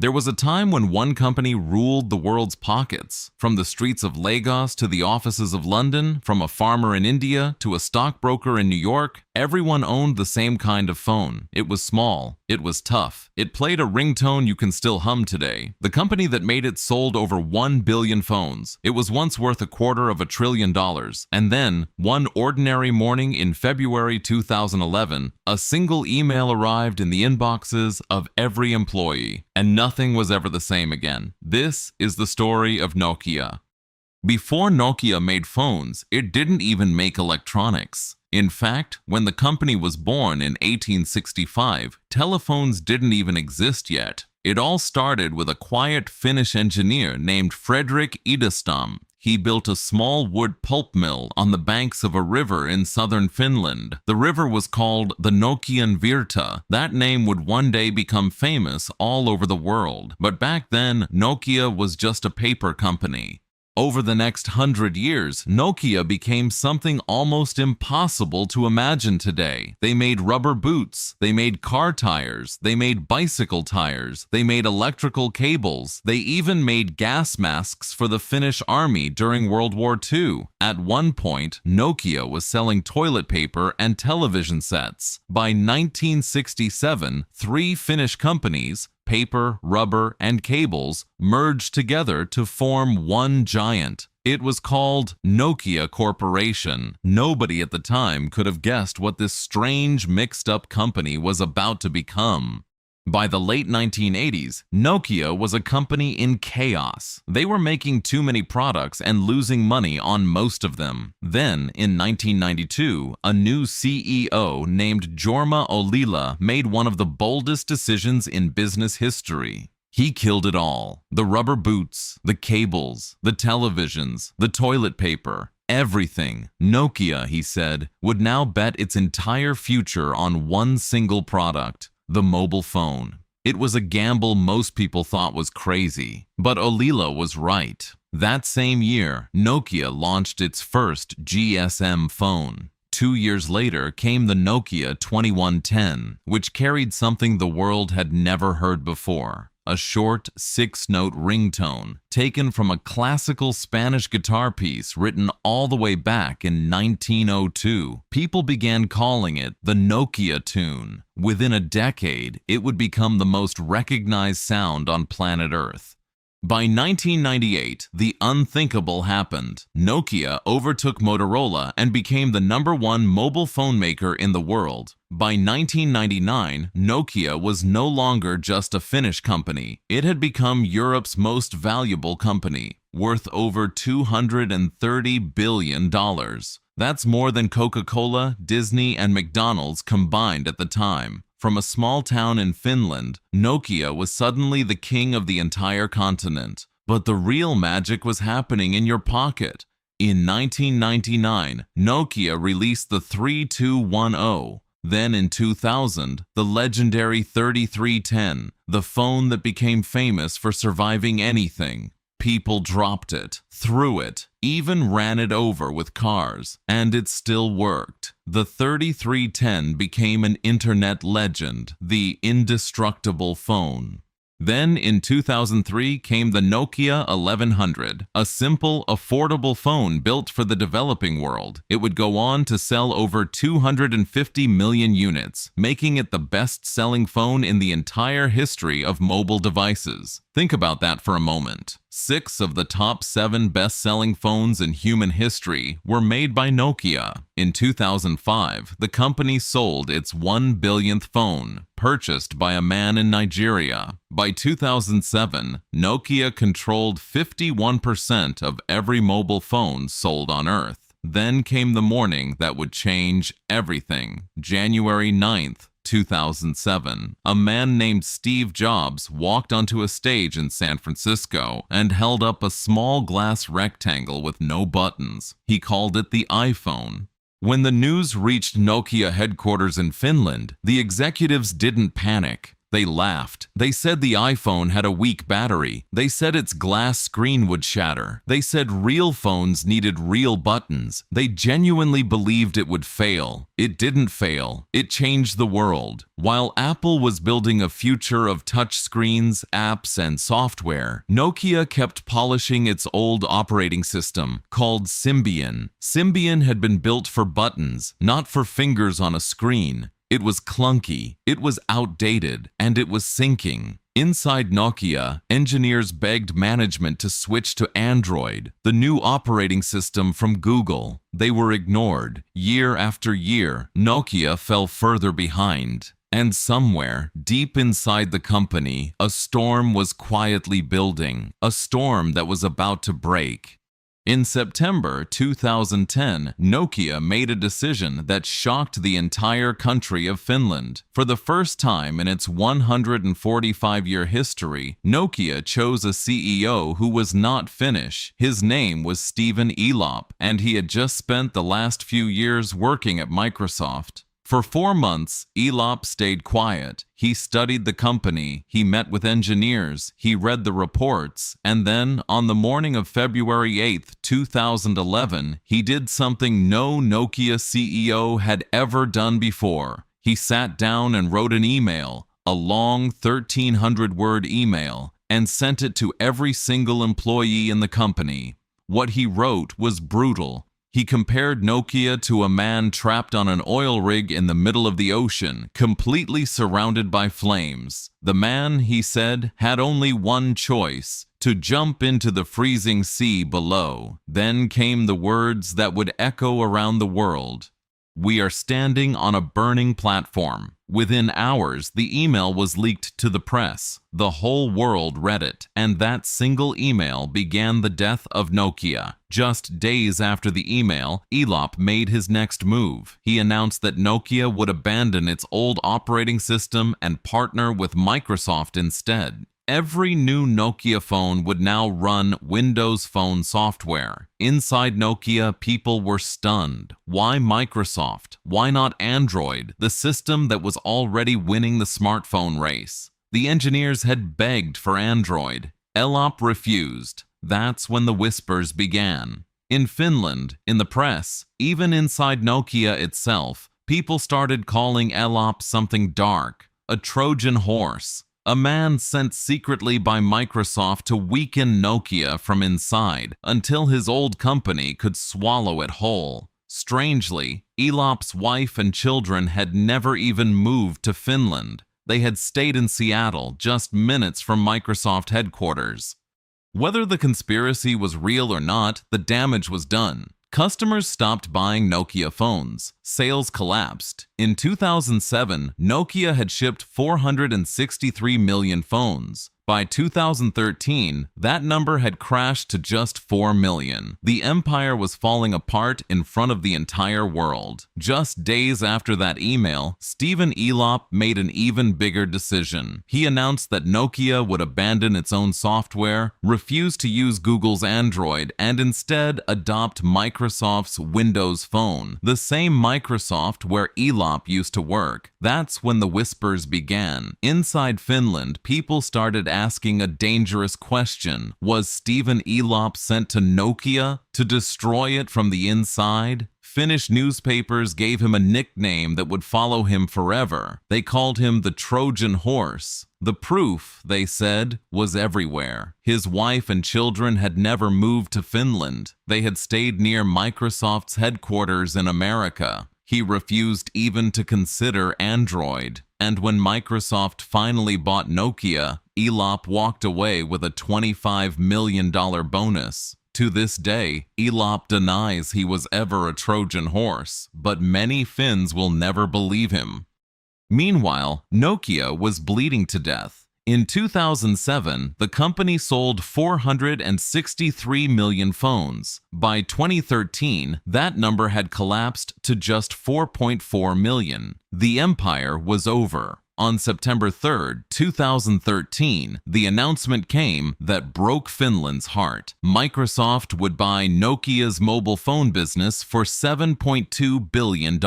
There was a time when one company ruled the world's pockets. From the streets of Lagos to the offices of London, from a farmer in India to a stockbroker in New York, everyone owned the same kind of phone. It was small. It was tough. It played a ringtone you can still hum today. The company that made it sold over 1 billion phones. It was once worth $250 billion. And then, one ordinary morning in February 2011, a single email arrived in the inboxes of every employee, and nothing was ever the same again. This is the story of Nokia. Before Nokia made phones, it didn't even make electronics. In fact, when the company was born in 1865, telephones didn't even exist yet. It all started with a quiet Finnish engineer named Fredrik Idestam. He built a small wood pulp mill on the banks of a river in southern Finland. The river was called the Nokian Virta. That name would one day become famous all over the world. But back then, Nokia was just a paper company. Over the next 100 years, Nokia became something almost impossible to imagine today. They made rubber boots, they made car tires, they made bicycle tires, they made electrical cables, they even made gas masks for the Finnish army during World War II. At one point, Nokia was selling toilet paper and television sets. By 1967, 3 Finnish companies, paper, rubber, and cables, merged together to form one giant. It was called Nokia Corporation. Nobody at the time could have guessed what this strange, mixed-up company was about to become. By the late 1980s, Nokia was a company in chaos. They were making too many products and losing money on most of them. Then, in 1992, a new CEO named Jorma Ollila made one of the boldest decisions in business history. He killed it all. The rubber boots, the cables, the televisions, the toilet paper, everything. Nokia, he said, would now bet its entire future on one single product: the mobile phone. It was a gamble most people thought was crazy, but Ollila was right. That same year, Nokia launched its first GSM phone. 2 years later came the Nokia 2110, which carried something the world had never heard before: a short 6-note ringtone taken from a classical Spanish guitar piece written all the way back in 1902. People began calling it the Nokia tune. Within a decade, it would become the most recognized sound on planet Earth. By 1998, the unthinkable happened. Nokia overtook Motorola and became the #1 mobile phone maker in the world. By 1999, Nokia was no longer just a Finnish company. It had become Europe's most valuable company, worth over $230 billion. That's more than Coca-Cola, Disney, and McDonald's combined at the time. From a small town in Finland, Nokia was suddenly the king of the entire continent. But the real magic was happening in your pocket. In 1999, Nokia released the 3210. Then in 2000, the legendary 3310, the phone that became famous for surviving anything. People dropped it, threw it, even ran it over with cars, and it still worked. The 3310 became an internet legend, the indestructible phone. Then in 2003 came the Nokia 1100, a simple, affordable phone built for the developing world. It would go on to sell over 250 million units, making it the best-selling phone in the entire history of mobile devices. Think about that for a moment. 6 of the top 7 best-selling phones in human history were made by Nokia. In 2005, the company sold its 1 billionth phone, purchased by a man in Nigeria. By 2007, Nokia controlled 51% of every mobile phone sold on Earth. Then came the morning that would change everything. January 9th, 2007, a man named Steve Jobs walked onto a stage in San Francisco and held up a small glass rectangle with no buttons. He called it the iPhone. When the news reached Nokia headquarters in Finland, the executives didn't panic. They laughed. They said the iPhone had a weak battery. They said its glass screen would shatter. They said real phones needed real buttons. They genuinely believed it would fail. It didn't fail. It changed the world. While Apple was building a future of touchscreens, apps, and software, Nokia kept polishing its old operating system, called Symbian. Symbian had been built for buttons, not for fingers on a screen. It was clunky, it was outdated, and it was sinking. Inside Nokia, engineers begged management to switch to Android, the new operating system from Google. They were ignored. Year after year, Nokia fell further behind. And somewhere, deep inside the company, a storm was quietly building, a storm that was about to break. In September 2010, Nokia made a decision that shocked the entire country of Finland. For the first time in its 145-year history, Nokia chose a CEO who was not Finnish. His name was Stephen Elop, and he had just spent the last few years working at Microsoft. For 4 months, Elop stayed quiet. He studied the company, he met with engineers, he read the reports, and then, on the morning of February 8, 2011, he did something no Nokia CEO had ever done before. He sat down and wrote an email, a long 1,300-word email, and sent it to every single employee in the company. What he wrote was brutal. He compared Nokia to a man trapped on an oil rig in the middle of the ocean, completely surrounded by flames. The man, he said, had only one choice: to jump into the freezing sea below. Then came the words that would echo around the world. "We are standing on a burning platform." Within hours, the email was leaked to the press. The whole world read it, and that single email began the death of Nokia. Just days after the email, Elop made his next move. He announced that Nokia would abandon its old operating system and partner with Microsoft instead. Every new Nokia phone would now run Windows Phone software. Inside Nokia, people were stunned. Why Microsoft? Why not Android, the system that was already winning the smartphone race? The engineers had begged for Android. Elop refused. That's when the whispers began. In Finland, in the press, even inside Nokia itself, people started calling Elop something dark, a Trojan horse. A man sent secretly by Microsoft to weaken Nokia from inside until his old company could swallow it whole. Strangely, Elop's wife and children had never even moved to Finland. They had stayed in Seattle, just minutes from Microsoft headquarters. Whether the conspiracy was real or not, the damage was done. Customers stopped buying Nokia phones. Sales collapsed. In 2007, Nokia had shipped 463 million phones. By 2013, that number had crashed to just 4 million. The empire was falling apart in front of the entire world. Just days after that email, Stephen Elop made an even bigger decision. He announced that Nokia would abandon its own software, refuse to use Google's Android, and instead adopt Microsoft's Windows Phone, the same Microsoft where Elop used to work. That's when the whispers began. Inside Finland, people started asking a dangerous question. Was Stephen Elop sent to Nokia to destroy it from the inside? Finnish newspapers gave him a nickname that would follow him forever. They called him the Trojan horse. The proof, they said, was everywhere. His wife and children had never moved to Finland. They had stayed near Microsoft's headquarters in America. He refused even to consider Android. And when Microsoft finally bought Nokia, Elop walked away with a $25 million bonus. To this day, Elop denies he was ever a Trojan horse, but many Finns will never believe him. Meanwhile, Nokia was bleeding to death. In 2007, the company sold 463 million phones. By 2013, that number had collapsed to just 4.4 million. The empire was over. On September 3, 2013, the announcement came that broke Finland's heart. Microsoft would buy Nokia's mobile phone business for $7.2 billion.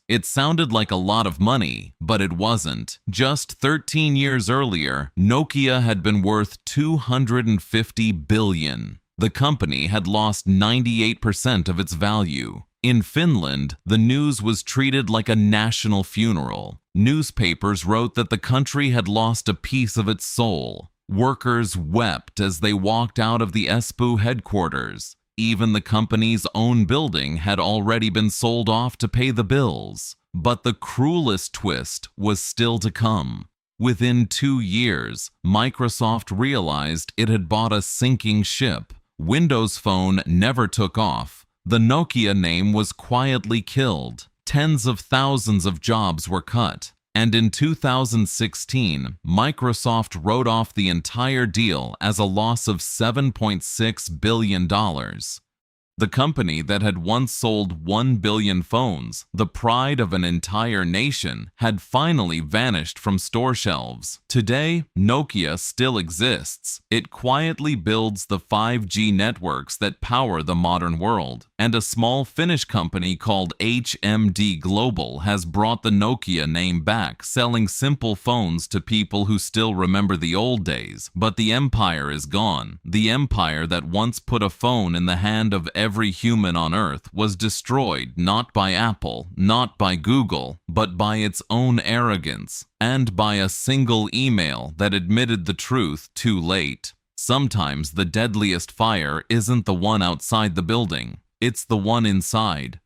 It sounded like a lot of money, but it wasn't. Just 13 years earlier, Nokia had been worth $250 billion. The company had lost 98% of its value. In Finland, the news was treated like a national funeral. Newspapers wrote that the country had lost a piece of its soul. Workers wept as they walked out of the Espoo headquarters. Even the company's own building had already been sold off to pay the bills. But the cruelest twist was still to come. Within 2 years, Microsoft realized it had bought a sinking ship. Windows Phone never took off. The Nokia name was quietly killed. Tens of thousands of jobs were cut. And in 2016, Microsoft wrote off the entire deal as a loss of $7.6 billion. The company that had once sold 1 billion phones, the pride of an entire nation, had finally vanished from store shelves. Today, Nokia still exists. It quietly builds the 5G networks that power the modern world. And a small Finnish company called HMD Global has brought the Nokia name back, selling simple phones to people who still remember the old days. But the empire is gone. The empire that once put a phone in the hand of every human on Earth was destroyed not by Apple, not by Google, but by its own arrogance, and by a single email that admitted the truth too late. Sometimes the deadliest fire isn't the one outside the building, it's the one inside.